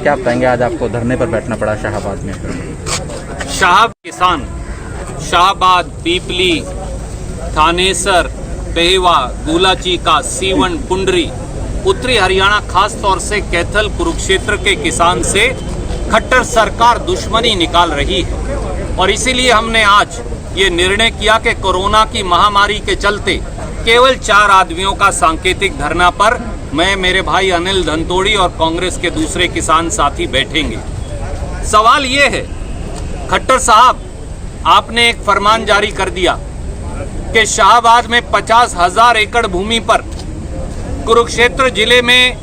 क्या बताएंगे, आज आपको धरने पर बैठना पड़ा शाहाबाद में? किसान शाहाबाद, पीपली, थानेसर, पेहवा, गुलाचीका, सीवन, पुंडरी, उत्तरी हरियाणा, खास तौर से कैथल, कुरुक्षेत्र के किसान से खट्टर सरकार दुश्मनी निकाल रही है। और इसीलिए हमने आज ये निर्णय किया कि कोरोना की महामारी के चलते केवल 4 आदमियों का सांकेतिक धरना पर मैं, मेरे भाई अनिल धनतोड़ी और कांग्रेस के दूसरे किसान साथी बैठेंगे। सवाल ये है, खट्टर साहब, आपने एक फरमान जारी कर दिया कि शाहाबाद में 50,000 एकड़ भूमि पर, कुरुक्षेत्र जिले में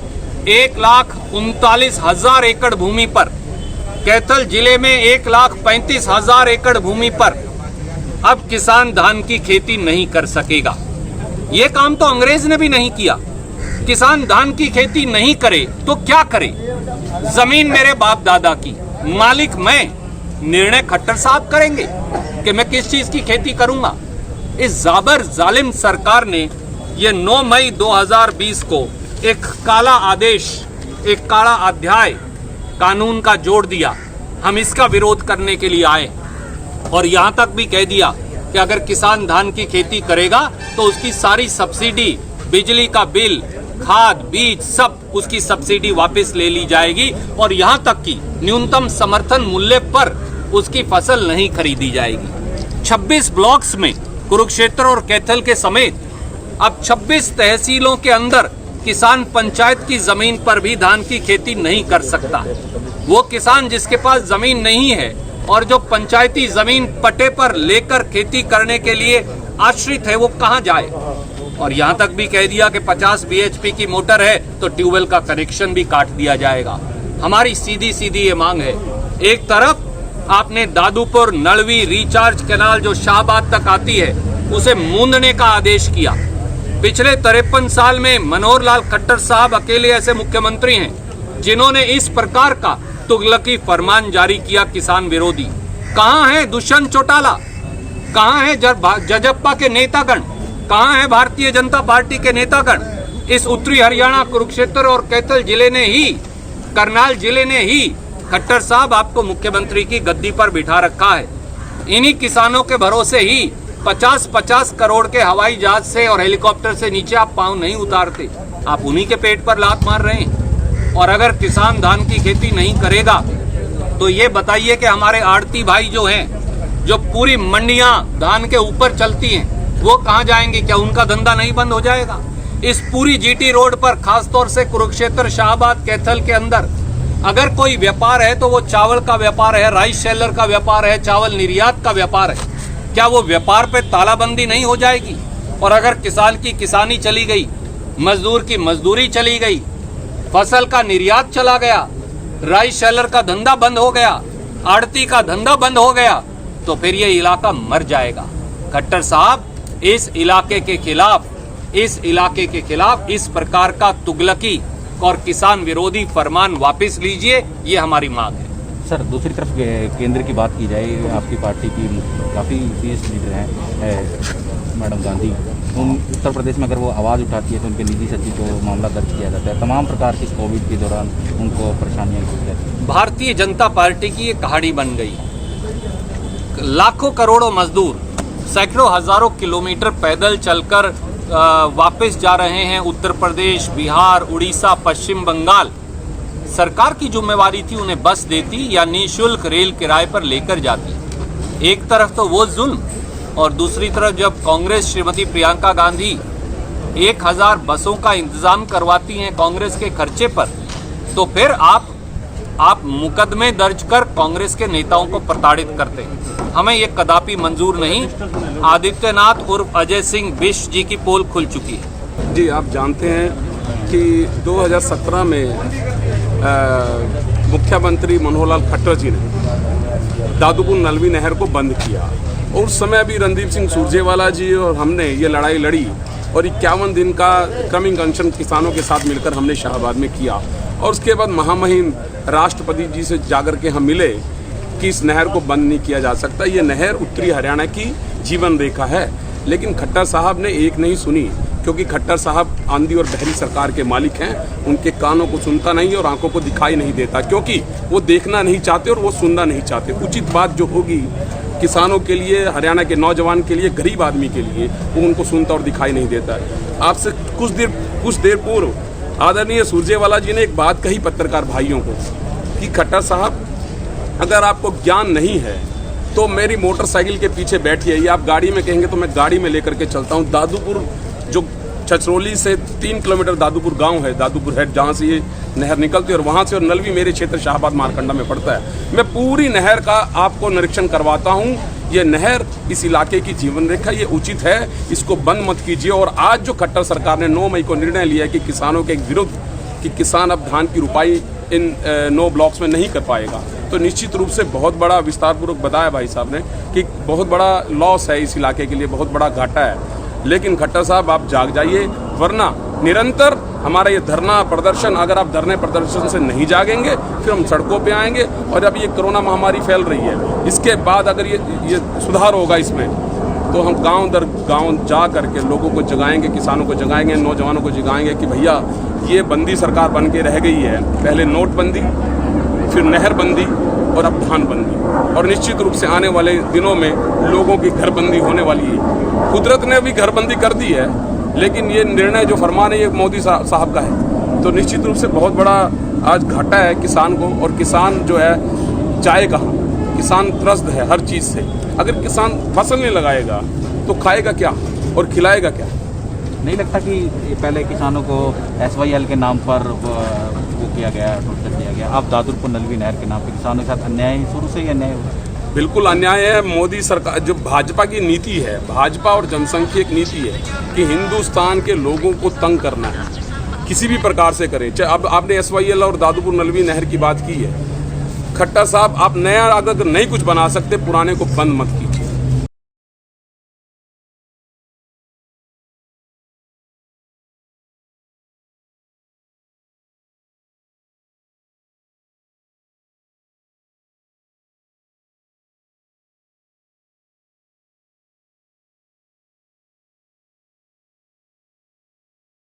1,39,000 एकड़ भूमि पर, कैथल जिले में 1,35,000 एकड़ भूमि पर अब किसान धान की खेती नहीं कर सकेगा। ये काम तो अंग्रेज ने भी नहीं किया। किसान धान की खेती नहीं करे तो क्या करे? जमीन मेरे बाप दादा की, मालिक मैं, निर्णय खट्टर साहब करेंगे कि मैं किस चीज की खेती करूंगा। इस जाबर जालिम सरकार ने ये 9 मई 2020 को एक काला आदेश, एक काला अध्याय कानून का जोड़ दिया। हम इसका विरोध करने के लिए आए और यहां तक भी कह दिया कि अगर किसान धान की खेती करेगा तो उसकी सारी सब्सिडी, बिजली का बिल, खाद, बीज, सब उसकी सब्सिडी वापस ले ली जाएगी और यहां तक कि न्यूनतम समर्थन मूल्य पर उसकी फसल नहीं खरीदी जाएगी। 26 ब्लॉक्स में कुरुक्षेत्र और कैथल के समेत अब 26 तहसीलों के अंदर किसान पंचायत की जमीन पर भी धान की खेती नहीं कर सकता। वो किसान जिसके पास जमीन नहीं है और जो पंचायती जमीन पट्टे पर लेकर खेती करने के लिए आश्रित है, वो कहां जाए? और यहां तक भी कह दिया कि 50 BHP की मोटर है तो ट्यूबवेल का कनेक्शन भी काट दिया जाएगा। हमारी सीधी सीधी ये मांग है, एक तरफ आपने दादूपुर नलवी रिचार्ज कैनाल जो शाहाबाद तक आती है उसे मूंदने का आदेश किया। पिछले 53 साल में मनोहर लाल खट्टर साहब अकेले ऐसे मुख्यमंत्री हैं जिन्होंने इस प्रकार का तुगलकी फरमान जारी किया किसान विरोधी। कहां है दुष्यंत चौटाला? कहां है जजप्पा के नेतागण? कहां है भारतीय जनता पार्टी के नेतागण? इस उत्तरी हरियाणा, कुरुक्षेत्र और कैथल जिले ने ही, करनाल जिले ने ही खट्टर साहब आपको मुख्यमंत्री की गद्दी पर बिठा रखा है। इन्हीं किसानों के भरोसे ही 50-50 करोड़ के हवाई जहाज से और हेलीकॉप्टर से नीचे आप पांव नहीं उतारते। आप उन्हीं के पेट पर लात मार रहे हैं। और अगर किसान धान की खेती नहीं करेगा तो ये बताइए कि हमारे आड़ती भाई जो हैं, जो पूरी मंडियां धान के ऊपर चलती हैं, वो कहां जाएंगे? क्या उनका धंधा नहीं बंद हो जाएगा? इस पूरी GT रोड पर, खासतौर से कुरुक्षेत्र, शाहाबाद, कैथल के अंदर अगर कोई व्यापार है तो वो चावल का व्यापार है, राइस सेलर का व्यापार है, चावल निर्यात का व्यापार है। क्या वो व्यापार पे तालाबंदी नहीं हो जाएगी? और अगर किसान की किसानी चली गई, मजदूर की मजदूरी चली गई, फसल का निर्यात चला गया, राइस सेलर का धंधा बंद हो गया, आड़ती का धंधा बंद हो गया, तो फिर ये इलाका मर जाएगा। खट्टर साहब, इस इलाके के खिलाफ इस प्रकार का तुगलकी और किसान विरोधी फरमान वापस लीजिए, ये हमारी मांग है। सर, दूसरी तरफ केंद्र की बात की जाए, आपकी पार्टी की काफ़ी सीरियस लीडर हैं मैडम गांधी, उन उत्तर प्रदेश में अगर वो आवाज़ उठाती है तो उनके निजी सचिव को मामला दर्ज किया जाता है। तमाम प्रकार की कोविड के दौरान उनको परेशानियाँ होती हैं। भारतीय जनता पार्टी की ये कहानी बन गई। लाखों करोड़ों मजदूर सैकड़ों हजारों किलोमीटर पैदल चलकर वापस जा रहे हैं उत्तर प्रदेश, बिहार, उड़ीसा, पश्चिम बंगाल। सरकार की जिम्मेवारी थी उन्हें बस देती या निःशुल्क रेल किराए पर लेकर जाती। एक तरफ तो वो जुल्म, और दूसरी तरफ जब कांग्रेस श्रीमती प्रियंका गांधी 1000 बसों का इंतजाम करवाती हैं कांग्रेस के खर्चे पर, तो फिर आप मुकदमे दर्ज कर कांग्रेस के नेताओं को प्रताड़ित करते हैं। हमें ये कदापि मंजूर नहीं। आदित्यनाथ उर्फ अजय सिंह बिष्ट जी की पोल खुल चुकी है। जी, आप जानते हैं कि 2017 में मुख्यमंत्री मनोहर लाल खट्टर जी ने दादूपुर नलवी नहर को बंद किया और उस समय अभी रणदीप सिंह सुरजेवाला जी और हमने ये लड़ाई लड़ी और 51 दिन का क्रमिक अनशन किसानों के साथ मिलकर हमने शाहाबाद में किया। और उसके बाद महामहिम राष्ट्रपति जी से जाकर के हम मिले कि इस नहर को बंद नहीं किया जा सकता। ये नहर उत्तरी हरियाणा की जीवन रेखा है, लेकिन खट्टर साहब ने एक नहीं सुनी। क्योंकि खट्टर साहब आंधी और बहरी सरकार के मालिक हैं। उनके कानों को सुनता नहीं और आंखों को दिखाई नहीं देता, क्योंकि वो देखना नहीं चाहते और वो सुनना नहीं चाहते। उचित बात जो होगी किसानों के लिए, हरियाणा के नौजवान के लिए, गरीब आदमी के लिए, वो उनको सुनता और दिखाई नहीं देता है। आपसे कुछ देर पूर्व आदरणीय सुरजेवाला जी ने एक बात कही पत्रकार भाइयों को कि खट्टर साहब, अगर आपको ज्ञान नहीं है तो मेरी मोटरसाइकिल के पीछे बैठिए, या आप गाड़ी में कहेंगे तो मैं गाड़ी में लेकर के चलता हूँ। दादूपुर जो छछरौली से 3 किलोमीटर दादूपुर गांव है, दादूपुर है, जहाँ से ये नहर निकलती है, और वहाँ से और नलवी मेरे क्षेत्र शाहबाद मारकंडा में पड़ता है। मैं पूरी नहर का आपको निरीक्षण करवाता हूँ। ये नहर इस इलाके की जीवन रेखा, ये उचित है, इसको बंद मत कीजिए। और आज जो खट्टर सरकार ने 9 मई को निर्णय लिया है कि किसानों के विरुद्ध कि किसान अब धान की रुपाई इन 9 ब्लॉक्स में नहीं कर पाएगा, तो निश्चित रूप से बहुत बड़ा, विस्तारपूर्वक बताया भाई साहब ने कि बहुत बड़ा लॉस है इस इलाके के लिए, बहुत बड़ा घाटा है। लेकिन खट्टर साहब आप जाग जाइए, वरना निरंतर हमारा ये धरना प्रदर्शन, अगर आप धरने प्रदर्शन से नहीं जागेंगे फिर हम सड़कों पे आएंगे। और अब ये कोरोना महामारी फैल रही है, इसके बाद अगर ये सुधार होगा इसमें, तो हम गांव दर गांव जा करके लोगों को जगाएंगे, किसानों को जगाएंगे, नौजवानों को जगाएंगे कि भैया ये बंदी सरकार बन के रह गई है। पहले नोटबंदी, फिर नहरबंदी और अब धानबंदी, और निश्चित रूप से आने वाले दिनों में लोगों की घरबंदी होने वाली है। कुदरत ने भी घरबंदी कर दी है, लेकिन ये निर्णय जो फरमान है ये मोदी साहब का है। तो निश्चित रूप से बहुत बड़ा आज घाटा है किसान को, और किसान जो है जाए कहाँ? किसान त्रस्त है हर चीज़ से। अगर किसान फसल नहीं लगाएगा तो खाएगा क्या और खिलाएगा क्या? नहीं लगता कि पहले किसानों को SYL के नाम पर वो किया गया, टोर्चर किया गया, अब दादुपुर नलवी नहर के नाम पर किसानों के साथ अन्याय, शुरू से ही अन्याय हो रहा है? बिल्कुल अन्याय है। मोदी सरकार, जो भाजपा की नीति है, भाजपा और जनसंख्यक नीति है कि हिंदुस्तान के लोगों को तंग करना है, किसी भी प्रकार से करें। चाहे अब आपने SYL और दादुपुर नलवी नहर की बात की है, खट्टर साहब आप नया अगर नहीं कुछ बना सकते, पुराने को बंद मत कीजिए।